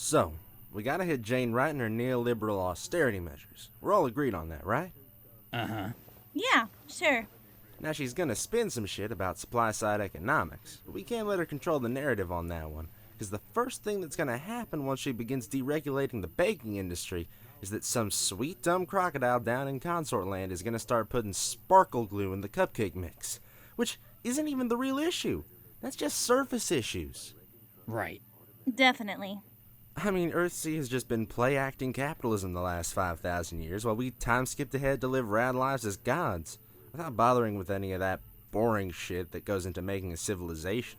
So, we gotta hit Jane right in her neoliberal austerity measures. We're all agreed on that, right? Uh-huh. Yeah, sure. Now she's gonna spin some shit about supply-side economics, but we can't let her control the narrative on that one, because the first thing that's gonna happen once she begins deregulating the baking industry is that some sweet dumb crocodile down in Consort Land is gonna start putting sparkle glue in the cupcake mix, which isn't even the real issue. That's just surface issues. Right. Definitely. I mean, Earthsea has just been play-acting capitalism the last 5,000 years, while we time-skipped ahead to live rad lives as gods, without bothering with any of that boring shit that goes into making a civilization.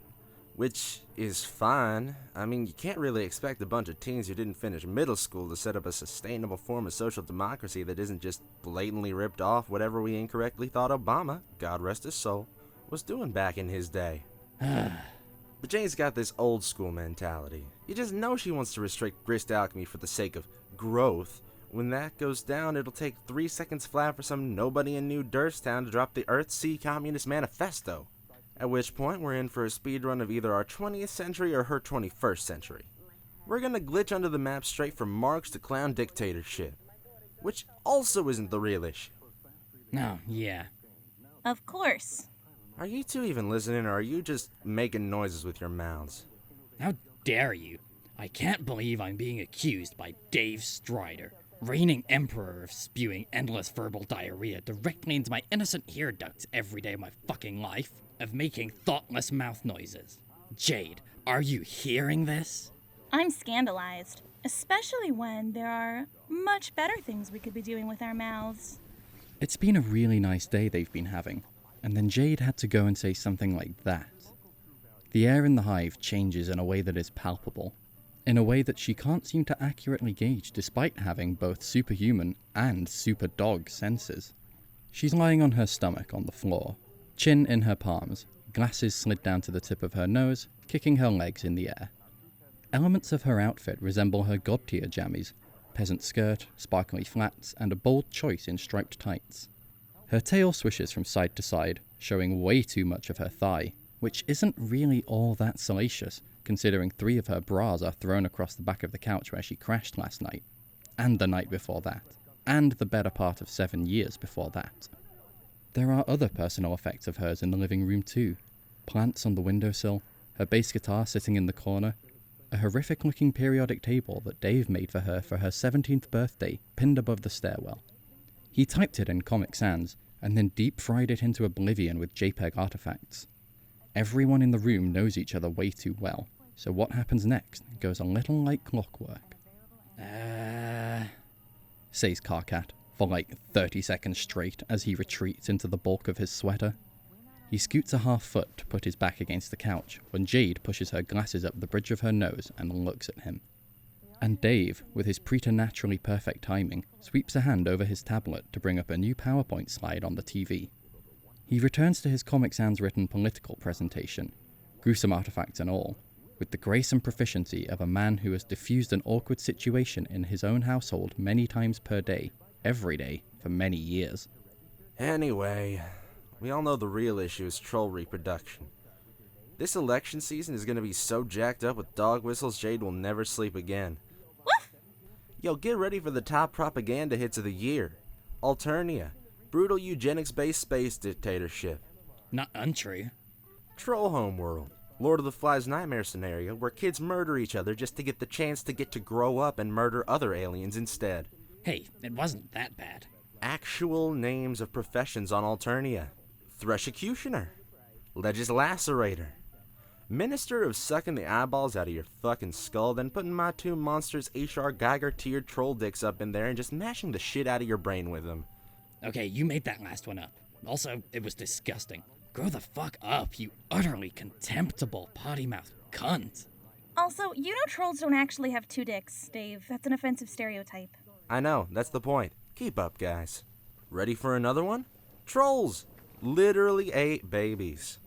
Which is fine. I mean, you can't really expect a bunch of teens who didn't finish middle school to set up a sustainable form of social democracy that isn't just blatantly ripped off whatever we incorrectly thought Obama, God rest his soul, was doing back in his day. But Jane's got this old school mentality. You just know she wants to restrict grist alchemy for the sake of growth. When that goes down, it'll take 3 seconds flat for some nobody in New Durstown to drop the Earthsea Communist Manifesto. At which point, we're in for a speedrun of either our 20th century or her 21st century. We're gonna glitch under the map straight from Marx to clown dictatorship. Which also isn't the real issue. No, yeah. Of course. Are you two even listening, or are you just making noises with your mouths? How dare you? I can't believe I'm being accused by Dave Strider, reigning emperor of spewing endless verbal diarrhea directly into my innocent ear ducts every day of my fucking life, of making thoughtless mouth noises. Jade, are you hearing this? I'm scandalized, especially when there are much better things we could be doing with our mouths. It's been a really nice day they've been having, and then Jade had to go and say something like that. The air in the hive changes in a way that is palpable, in a way that she can't seem to accurately gauge despite having both superhuman and super dog senses. She's lying on her stomach on the floor, chin in her palms, glasses slid down to the tip of her nose, kicking her legs in the air. Elements of her outfit resemble her god-tier jammies, peasant skirt, sparkly flats, and a bold choice in striped tights. Her tail swishes from side to side, showing way too much of her thigh, which isn't really all that salacious, considering 3 of her bras are thrown across the back of the couch where she crashed last night, and the night before that, and the better part of 7 years before that. There are other personal effects of hers in the living room too. Plants on the windowsill, her bass guitar sitting in the corner, a horrific-looking periodic table that Dave made for her 17th birthday pinned above the stairwell. He typed it in Comic Sans, and then deep-fried it into oblivion with JPEG artifacts. Everyone in the room knows each other way too well, so what happens next goes a little like clockwork. Says Carcat, for like 30 seconds straight as he retreats into the bulk of his sweater. He scoots a half foot to put his back against the couch when Jade pushes her glasses up the bridge of her nose and looks at him. And Dave, with his preternaturally perfect timing, sweeps a hand over his tablet to bring up a new PowerPoint slide on the TV. He returns to his Comic Sans written political presentation, gruesome artifacts and all, with the grace and proficiency of a man who has diffused an awkward situation in his own household many times per day, every day, for many years. Anyway, we all know the real issue is troll reproduction. This election season is gonna be so jacked up with dog whistles Jade will never sleep again. Woof! Yo, get ready for the top propaganda hits of the year. Alternia. Brutal eugenics-based space dictatorship. Not untrue. Troll Homeworld. Lord of the Flies nightmare scenario where kids murder each other just to get the chance to get to grow up and murder other aliens instead. Hey, it wasn't that bad. Actual names of professions on Alternia. Threshucutioner. Legislacerator. Minister of sucking the eyeballs out of your fucking skull, then putting my 2 monsters H.R. Geiger-tiered troll dicks up in there and just mashing the shit out of your brain with them. Okay, you made that last one up. Also, it was disgusting. Grow the fuck up, you utterly contemptible potty-mouthed cunt. Also, you know trolls don't actually have 2 dicks, Dave. That's an offensive stereotype. I know, that's the point. Keep up, guys. Ready for another one? Trolls literally ate babies.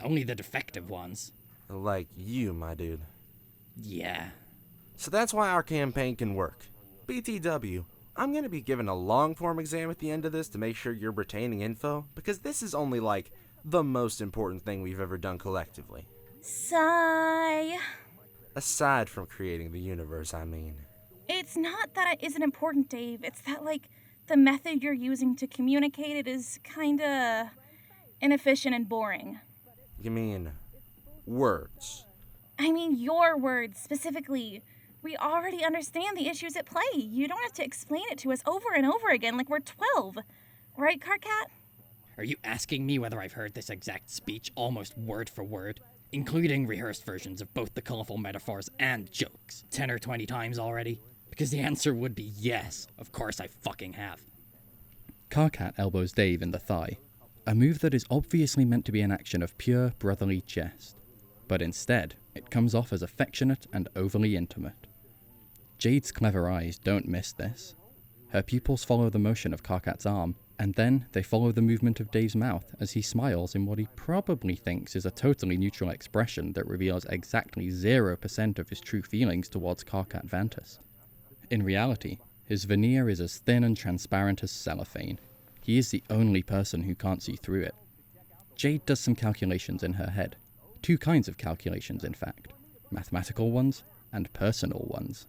Only the defective ones. Like you, my dude. Yeah. So that's why our campaign can work. BTW, I'm going to be giving a long-form exam at the end of this to make sure you're retaining info, because this is only, like, the most important thing we've ever done collectively. Sigh. Aside from creating the universe, I mean. It's not that it isn't important, Dave. It's that, the method you're using to communicate it is kinda inefficient and boring. You mean words? I mean your words, specifically. We already understand the issues at play. You don't have to explain it to us over and over again like we're 12. Right, Carcat? Are you asking me whether I've heard this exact speech almost word for word, including rehearsed versions of both the colorful metaphors and jokes, 10 or 20 times already? Because the answer would be yes. Of course I fucking have. Carcat elbows Dave in the thigh, a move that is obviously meant to be an action of pure brotherly jest, but instead, it comes off as affectionate and overly intimate. Jade's clever eyes don't miss this. Her pupils follow the motion of Carcat's arm, and then they follow the movement of Dave's mouth as he smiles in what he probably thinks is a totally neutral expression that reveals exactly 0% of his true feelings towards Carcat Vantus. In reality, his veneer is as thin and transparent as cellophane. He is the only person who can't see through it. Jade does some calculations in her head. 2 kinds of calculations, in fact. Mathematical ones and personal ones.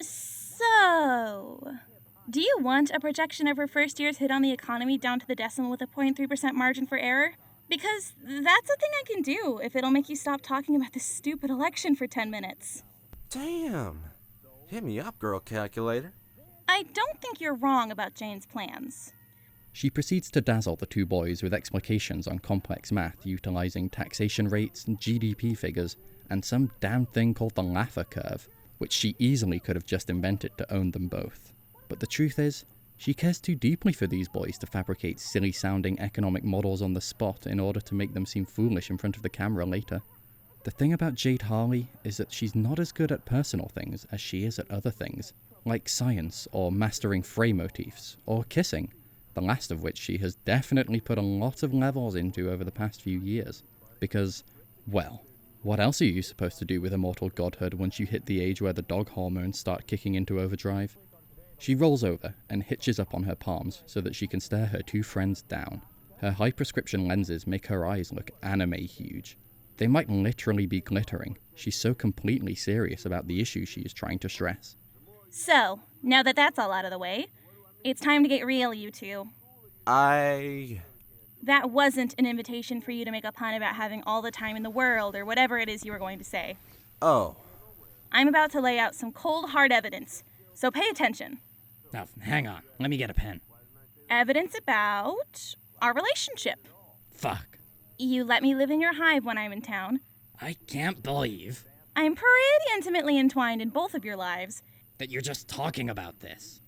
So, do you want a projection of her first year's hit on the economy down to the decimal with a 0.3% margin for error? Because that's a thing I can do if it'll make you stop talking about this stupid election for 10 minutes. Damn. Hit me up, girl calculator. I don't think you're wrong about Jane's plans. She proceeds to dazzle the 2 boys with explications on complex math utilizing taxation rates, GDP figures, and some damn thing called the Laffer curve, which she easily could have just invented to own them both. But the truth is, she cares too deeply for these boys to fabricate silly-sounding economic models on the spot in order to make them seem foolish in front of the camera later. The thing about Jade Harley is that she's not as good at personal things as she is at other things, like science, or mastering fray motifs, or kissing, the last of which she has definitely put a lot of levels into over the past few years. Because, well, what else are you supposed to do with immortal godhood once you hit the age where the dog hormones start kicking into overdrive? She rolls over and hitches up on her palms so that she can stare her 2 friends down. Her high prescription lenses make her eyes look anime huge. They might literally be glittering. She's so completely serious about the issue she is trying to stress. So, now that that's all out of the way, it's time to get real, you two. That wasn't an invitation for you to make a pun about having all the time in the world or whatever it is you were going to say. Oh. I'm about to lay out some cold, hard evidence, so pay attention. Now, hang on. Let me get a pen. Evidence about our relationship. Fuck. You let me live in your hive when I'm in town. I can't believe I'm pretty intimately entwined in both of your lives. that you're just talking about this.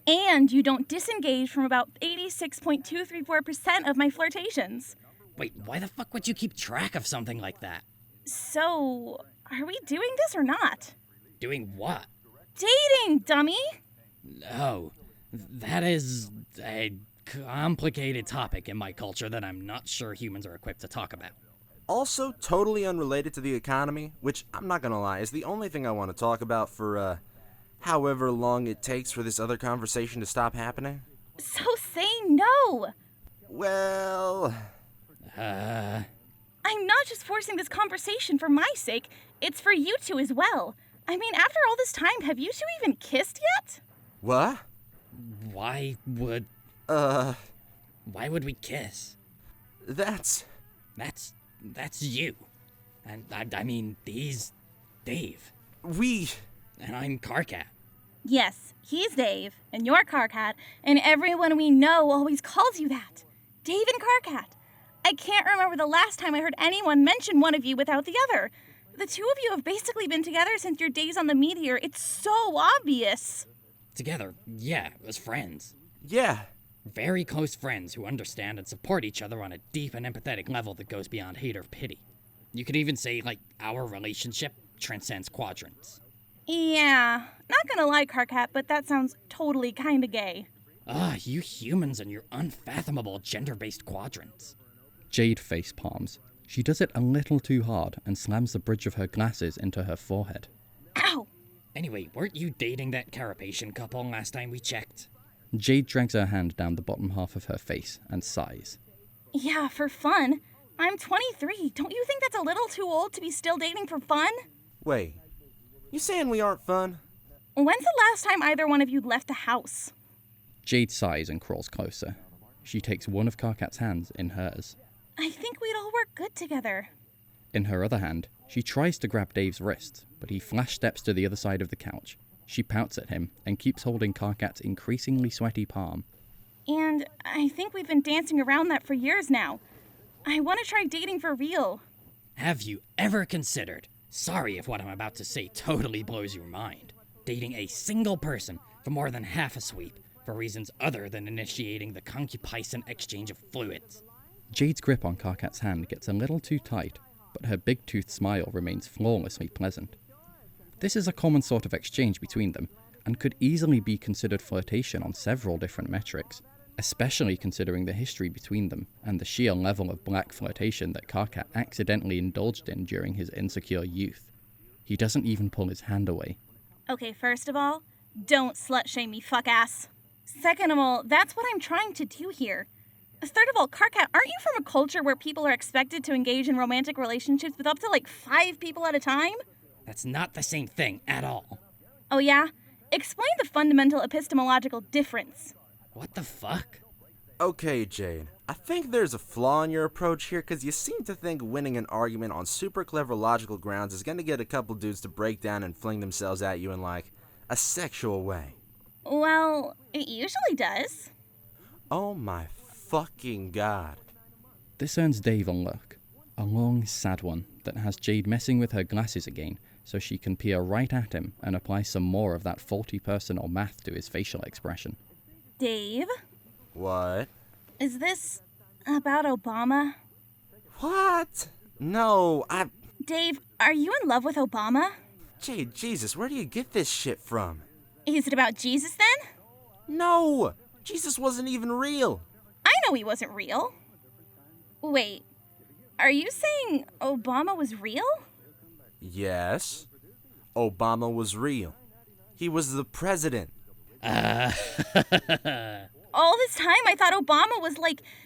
And you don't disengage from about 86.234% of my flirtations. Wait, why the fuck would you keep track of something like that? So, are we doing this or not? Doing what? Dating, dummy! Oh, that is a complicated topic in my culture that I'm not sure humans are equipped to talk about. Also, totally unrelated to the economy, which, I'm not gonna lie, is the only thing I want to talk about for, however long it takes for this other conversation to stop happening. So say no! Well... I'm not just forcing this conversation for my sake, it's for you two as well. I mean, after all this time, have you two even kissed yet? What? Why would we kiss? That's you. And I mean, he's Dave. And I'm Carcat. Yes, he's Dave, and you're Carcat, and everyone we know always calls you that. Dave and Carcat. I can't remember the last time I heard anyone mention one of you without the other. The two of you have basically been together since your days on the Meteor. It's so obvious. Together, yeah, as friends. Yeah. Very close friends who understand and support each other on a deep and empathetic level that goes beyond hate or pity. You could even say, like, our relationship transcends quadrants. Yeah, not gonna lie, Carcat, but that sounds totally kinda gay. You humans and your unfathomable gender-based quadrants. Jade face palms. She does it a little too hard and slams the bridge of her glasses into her forehead. Ow! Anyway, weren't you dating that Carapacian couple last time we checked? Jade drags her hand down the bottom half of her face and sighs. Yeah, for fun. I'm 23. Don't you think that's a little too old to be still dating for fun? Wait, You saying we aren't fun? When's the last time either one of you left the house? Jade sighs and crawls closer. She takes one of Karkat's hands in hers. I think we'd all work good together. In her other hand, she tries to grab Dave's wrist, but he flash steps to the other side of the couch. She pouts at him and keeps holding Karkat's increasingly sweaty palm. And I think we've been dancing around that for years now. I want to try dating for real. Have you ever considered, sorry if what I'm about to say totally blows your mind, dating a single person for more than half a sweep for reasons other than initiating the concupiscent exchange of fluids? Jade's grip on Karkat's hand gets a little too tight, but her big-toothed smile remains flawlessly pleasant. This is a common sort of exchange between them, and could easily be considered flirtation on several different metrics, especially considering the history between them and the sheer level of black flirtation that Karkat accidentally indulged in during his insecure youth. He doesn't even pull his hand away. Okay, first of all, don't slut-shame me, fuck-ass. Second of all, that's what I'm trying to do here. Third of all, Karkat, aren't you from a culture where people are expected to engage in romantic relationships with up to 5 people at a time? That's not the same thing at all. Oh yeah? Explain the fundamental epistemological difference. What the fuck? Okay, Jade. I think there's a flaw in your approach here, because you seem to think winning an argument on super clever logical grounds is going to get a couple dudes to break down and fling themselves at you in, a sexual way. Well, it usually does. Oh my fucking god. This earns Dave a look. A long, sad one that has Jade messing with her glasses again so she can peer right at him and apply some more of that faulty personal math to his facial expression. Dave? What? Is this about Obama? What? No, Dave, are you in love with Obama? Jade, Jesus, where do you get this shit from? Is it about Jesus then? No! Jesus wasn't even real! I know he wasn't real. Wait, are you saying Obama was real? Yes. Obama was real. He was the president. All this time I thought Obama was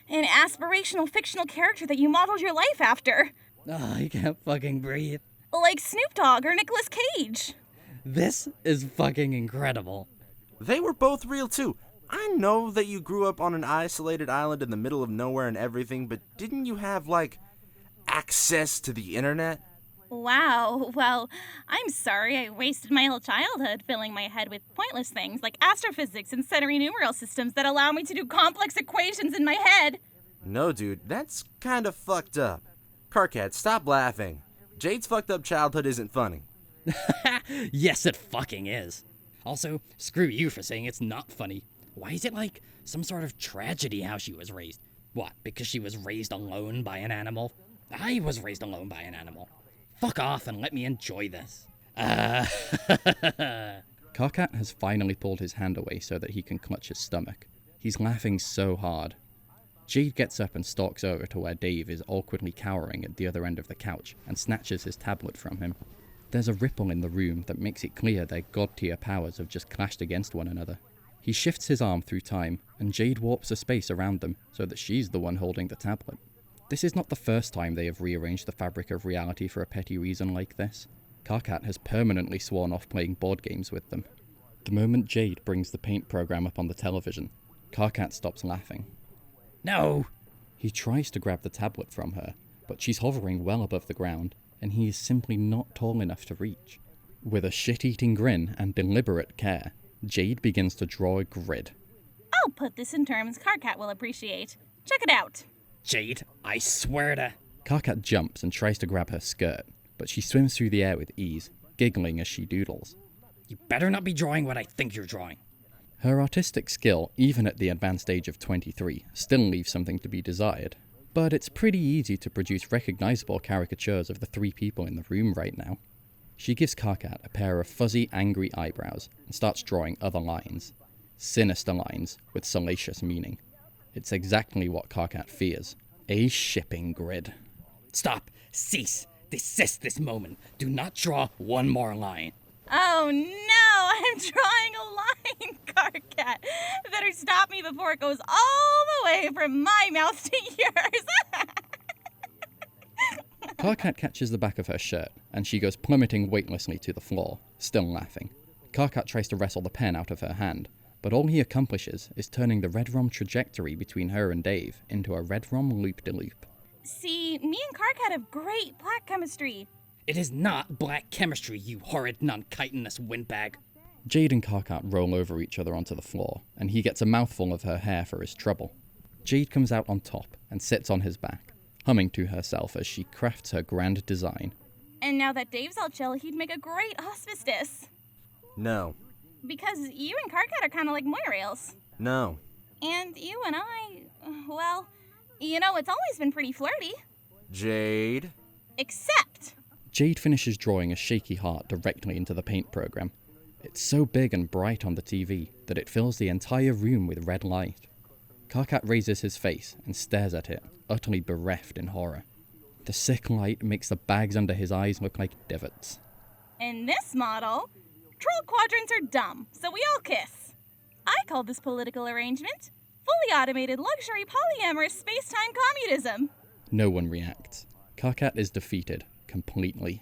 an aspirational fictional character that you modeled your life after. Oh, I can't fucking breathe. Like Snoop Dogg or Nicolas Cage. This is fucking incredible. They were both real too. I know that you grew up on an isolated island in the middle of nowhere and everything, but didn't you have, access to the internet? Wow, well, I'm sorry I wasted my whole childhood filling my head with pointless things like astrophysics and centering numeral systems that allow me to do complex equations in my head. No, dude, that's kinda fucked up. Karkat, stop laughing. Jade's fucked up childhood isn't funny. Yes, it fucking is. Also, screw you for saying it's not funny. Why is it some sort of tragedy how she was raised? What, because she was raised alone by an animal? I was raised alone by an animal. Fuck off and let me enjoy this. Karkat has finally pulled his hand away so that he can clutch his stomach. He's laughing so hard. Jade gets up and stalks over to where Dave is awkwardly cowering at the other end of the couch and snatches his tablet from him. There's a ripple in the room that makes it clear their god-tier powers have just clashed against one another. He shifts his arm through time, and Jade warps a space around them so that she's the one holding the tablet. This is not the first time they have rearranged the fabric of reality for a petty reason like this. Karkat has permanently sworn off playing board games with them. The moment Jade brings the paint program up on the television, Karkat stops laughing. No! He tries to grab the tablet from her, but she's hovering well above the ground, and he is simply not tall enough to reach. With a shit-eating grin and deliberate care, Jade begins to draw a grid. I'll put this in terms Karkat will appreciate. Check it out. Jade, I swear to... Karkat jumps and tries to grab her skirt, but she swims through the air with ease, giggling as she doodles. You better not be drawing what I think you're drawing. Her artistic skill, even at the advanced age of 23, still leaves something to be desired. But it's pretty easy to produce recognizable caricatures of the 3 people in the room right now. She gives Karkat a pair of fuzzy, angry eyebrows and starts drawing other lines. Sinister lines with salacious meaning. It's exactly what Karkat fears. A shipping grid. Stop. Cease. Desist this moment. Do not draw one more line. Oh no, I'm drawing a line, Karkat. Better stop me before it goes all the way from my mouth to yours. Karkat catches the back of her shirt, and she goes plummeting weightlessly to the floor, still laughing. Karkat tries to wrestle the pen out of her hand, but all he accomplishes is turning the red rum trajectory between her and Dave into a red rum loop-de-loop. See, me and Karkat have great black chemistry. It is not black chemistry, you horrid non-chitinous windbag. Jade and Karkat roll over each other onto the floor, and he gets a mouthful of her hair for his trouble. Jade comes out on top and sits on his back, humming to herself as she crafts her grand design. And now that Dave's all chill, he'd make a great hospicedess. No. Because you and Karkat are kind of like moirails. No. And you and I, well, you know, it's always been pretty flirty. Jade? Except... Jade finishes drawing a shaky heart directly into the paint program. It's so big and bright on the TV that it fills the entire room with red light. Karkat raises his face and stares at it, utterly bereft in horror. The sick light makes the bags under his eyes look like divots. In this model, troll quadrants are dumb, so we all kiss. I call this political arrangement fully automated luxury polyamorous space-time communism. No one reacts. Karkat is defeated, completely.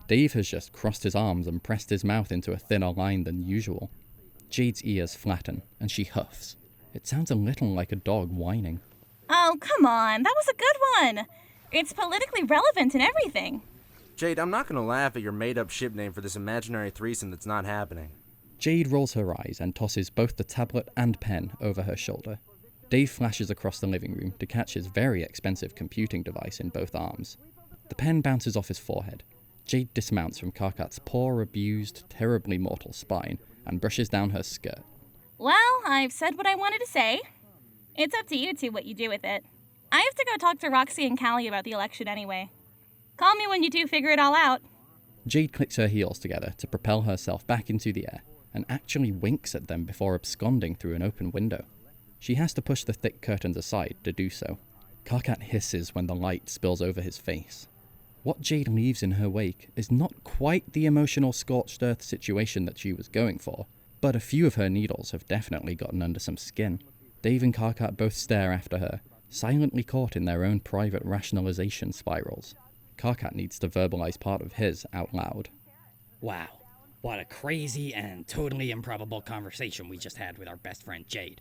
Dave has just crossed his arms and pressed his mouth into a thinner line than usual. Jade's ears flatten, and she huffs. It sounds a little like a dog whining. Oh, come on, that was a good one. It's politically relevant and everything. Jade, I'm not gonna laugh at your made-up ship name for this imaginary threesome that's not happening. Jade rolls her eyes and tosses both the tablet and pen over her shoulder. Dave flashes across the living room to catch his very expensive computing device in both arms. The pen bounces off his forehead. Jade dismounts from Karkat's poor, abused, terribly mortal spine and brushes down her skirt. Well, I've said what I wanted to say. It's up to you two what you do with it. I have to go talk to Roxy and Callie about the election anyway. Call me when you two figure it all out. Jade clicks her heels together to propel herself back into the air and actually winks at them before absconding through an open window. She has to push the thick curtains aside to do so. Karkat hisses when the light spills over his face. What Jade leaves in her wake is not quite the emotional scorched earth situation that she was going for, but a few of her needles have definitely gotten under some skin. Dave and Karkat both stare after her, silently caught in their own private rationalization spirals. Karkat needs to verbalize part of his out loud. Wow, what a crazy and totally improbable conversation we just had with our best friend Jade.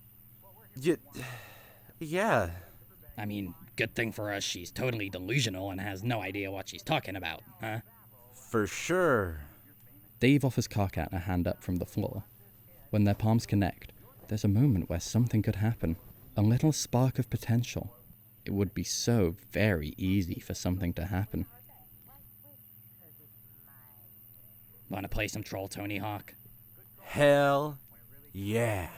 Yeah. I mean, good thing for us she's totally delusional and has no idea what she's talking about, huh? For sure. Dave offers Karkat a hand up from the floor. When their palms connect, there's a moment where something could happen. A little spark of potential. It would be so very easy for something to happen. Wanna play some Troll Tony Hawk? Hell yeah.